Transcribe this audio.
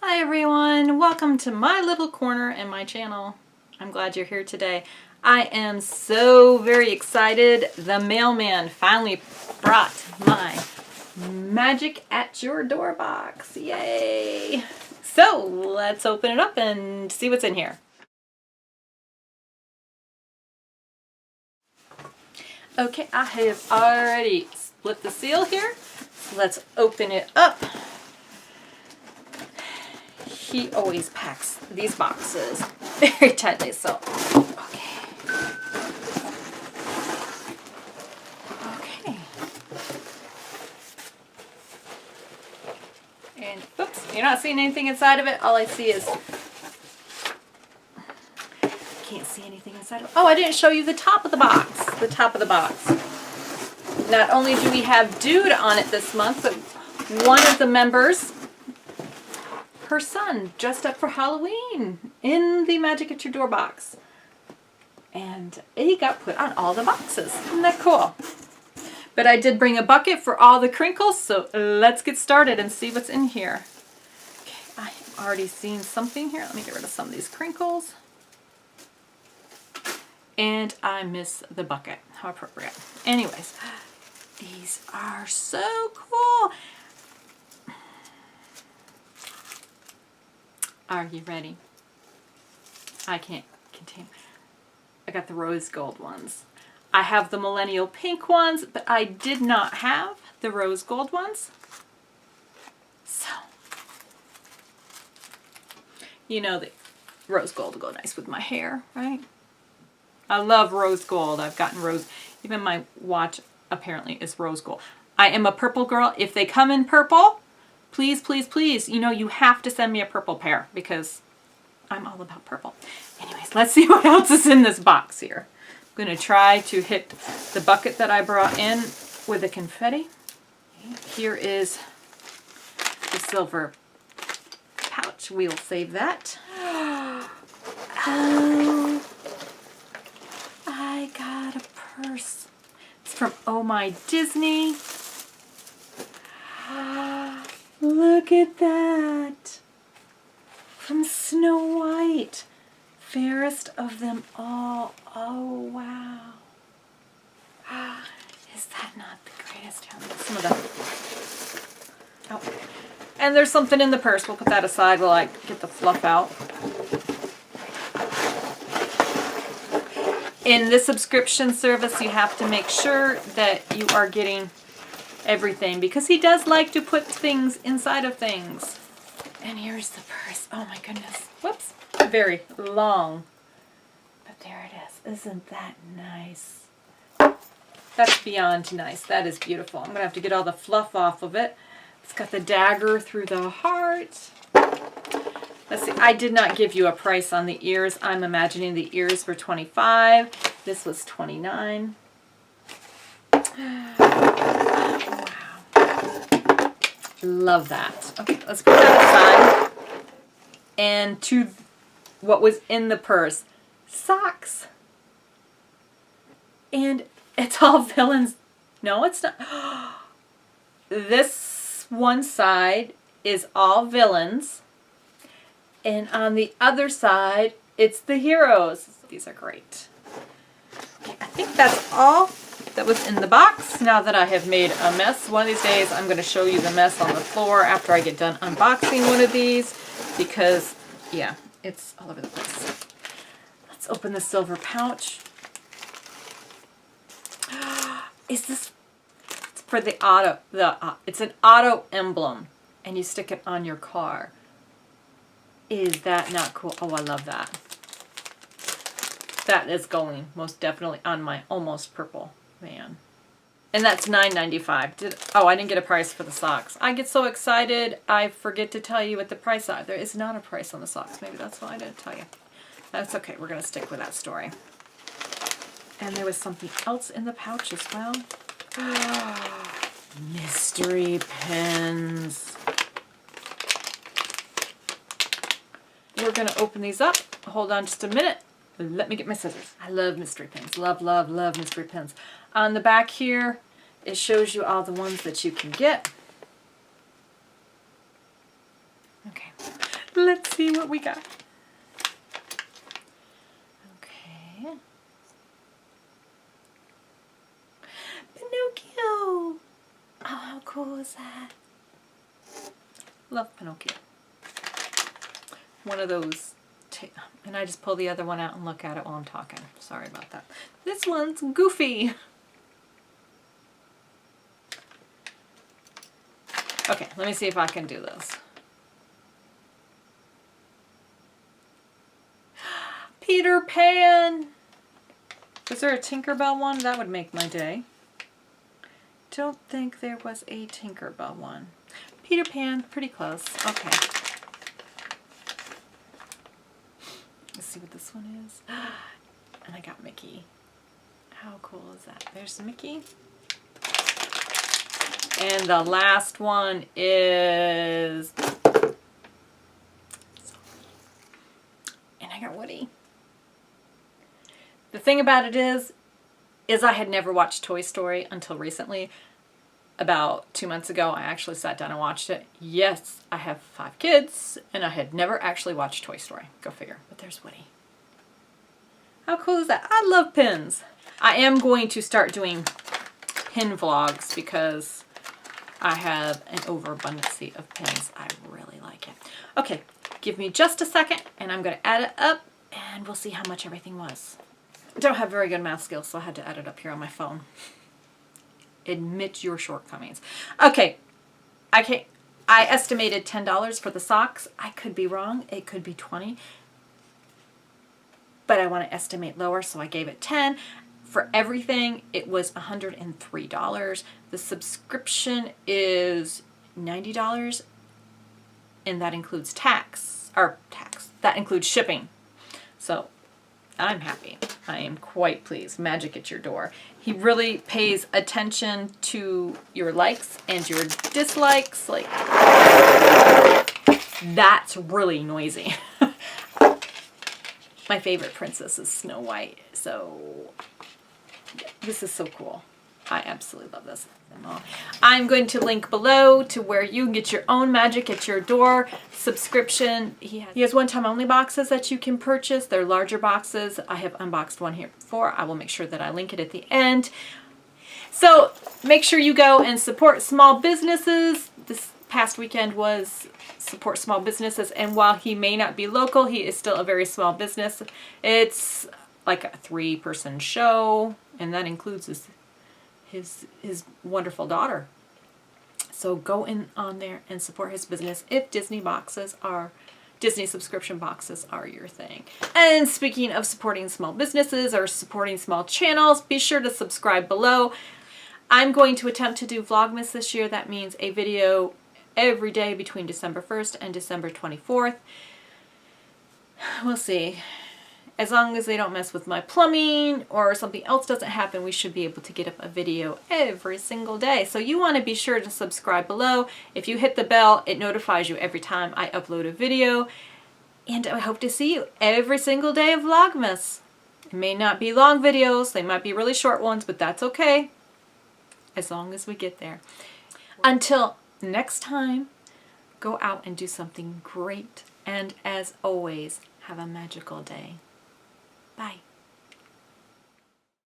Hi everyone, welcome to my little corner and my channel. I'm glad you're here today. I am so very excited. The mailman finally brought my Magic at Your Door box. Yay! So let's open it up and see what's in here. Okay, I have already split the seal here. So let's open it up. He always packs these boxes very tightly, so okay. And oops, you're not seeing anything inside of it. All I see is can't see anything inside of it. Oh, I didn't show you the top of the box. The top of the box. Not only do we have Dude on it this month, but one of the members, her son, dressed up for Halloween in the Magic at Your Door box. And he got put on all the boxes. Isn't that cool? But I did bring a bucket for all the crinkles, so let's get started and see what's in here. Okay, I have already seen something here. Let me get rid of some of these crinkles. And I miss the bucket. How appropriate. Anyways, these are so cool. Are you ready? I can't contain. I got the rose gold ones. I have the millennial pink ones, but I did not have the rose gold ones. So, you know that rose gold will go nice with my hair, right? I love rose gold. I've gotten rose, even my watch apparently is rose gold. I am a purple girl. If they come in purple, please, please, please, you know, you have to send me a purple pair because I'm all about purple. Anyways, let's see what else is in this box here. I'm going to try to hit the bucket that I brought in with the confetti. Here is the silver pouch. We'll save that. Oh, I got a purse. It's from Oh My Disney. Look at that. From Snow White. Fairest of them all. Oh, wow. Is that not the greatest? Some of the... Oh. And there's something in the purse. We'll put that aside while I get the fluff out. In this subscription service, you have to make sure that you are getting everything because he does like to put things inside of things. And here's the purse. Oh my goodness. Whoops. Very long. But there it is. Isn't that nice? That's beyond nice. That is beautiful. I'm going to have to get all the fluff off of it. It's got the dagger through the heart. Let's see. I did not give you a price on the ears. I'm imagining the ears were $25. This was $29. Wow. Love that. Okay, let's put that aside. And to what was in the purse. Socks. And it's all villains. No, it's not. This one side is all villains. And on the other side, it's the heroes. These are great. Okay, I think that's all that was in the box. Now that I have made a mess, one of these days I'm going to show you the mess on the floor after I get done unboxing one of these. Because, yeah, it's all over the place. Let's open the silver pouch. Is this it's for the auto? It's an auto emblem, and you stick it on your car. Is that not cool? Oh, I love that. That is going most definitely on my almost purple van. And that's $9.95. Oh, I didn't get a price for the socks. I get so excited, I forget to tell you what the price are. There is not a price on the socks. Maybe that's why I didn't tell you. That's okay. We're going to stick with that story. And there was something else in the pouch as well. Mystery pens. We're going to open these up. Hold on just a minute. Let me get my scissors. I love mystery pens. Love, love, love mystery pens. On the back here, it shows you all the ones that you can get. Okay. see what we got. Okay. Pinocchio! Oh, how cool is that? Love Pinocchio. One of those, and I just pull the other one out and look at it while I'm talking. Sorry about that. This one's Goofy. Okay, let me see if I can do this. Peter Pan! Was there a Tinkerbell one? That would make my day. Don't think there was a Tinkerbell one. Peter Pan, pretty close. Okay. Let's see what this one is. And I got Mickey. How cool is that? There's Mickey. And the last one is... And I got Woody. The thing about it is I had never watched Toy Story until recently. About 2 months ago, I actually sat down and watched it. Yes, I have 5 kids, and I had never actually watched Toy Story. Go figure. But there's Woody. How cool is that? I love pins. I am going to start doing pin vlogs because I have an overabundance of pins. I really like it. Okay, give me just a second, and I'm going to add it up, and we'll see how much everything was. I don't have very good math skills, so I had to add it up here on my phone. Admit your shortcomings. Okay, I estimated $10 for the socks. I could be wrong. It could be 20. But I want to estimate lower, so I gave it 10. For everything, it was $103. The subscription is $90, and that includes tax. That includes shipping. So I'm happy. I am quite pleased. Magic at your door. He really pays attention to your likes and your dislikes. Like, that's really noisy. My favorite princess is Snow White, so this is so cool. I absolutely love this. I'm going to link below to where you can get your own Magic at your door subscription. He has one-time only boxes that you can purchase. They're larger boxes. I have unboxed one here before. I will make sure that I link it at the end. So make sure you go and support small businesses. This past weekend was support small businesses, and while he may not be local, he is still a very small business. It's like a 3-person show, and that includes his wonderful daughter. So go in on there and support his business if Disney subscription boxes are your thing. And speaking of supporting small businesses or supporting small channels, be sure to subscribe below. I'm going to attempt to do Vlogmas this year. That means a video every day between December 1st and December 24th. We'll see. As long as they don't mess with my plumbing or something else doesn't happen, we should be able to get up a video every single day. So you want to be sure to subscribe below. If you hit the bell, it notifies you every time I upload a video. And I hope to see you every single day of Vlogmas. It may not be long videos, they might be really short ones, but that's okay. As long as we get there. Until next time, go out and do something great. And as always, have a magical day. Bye.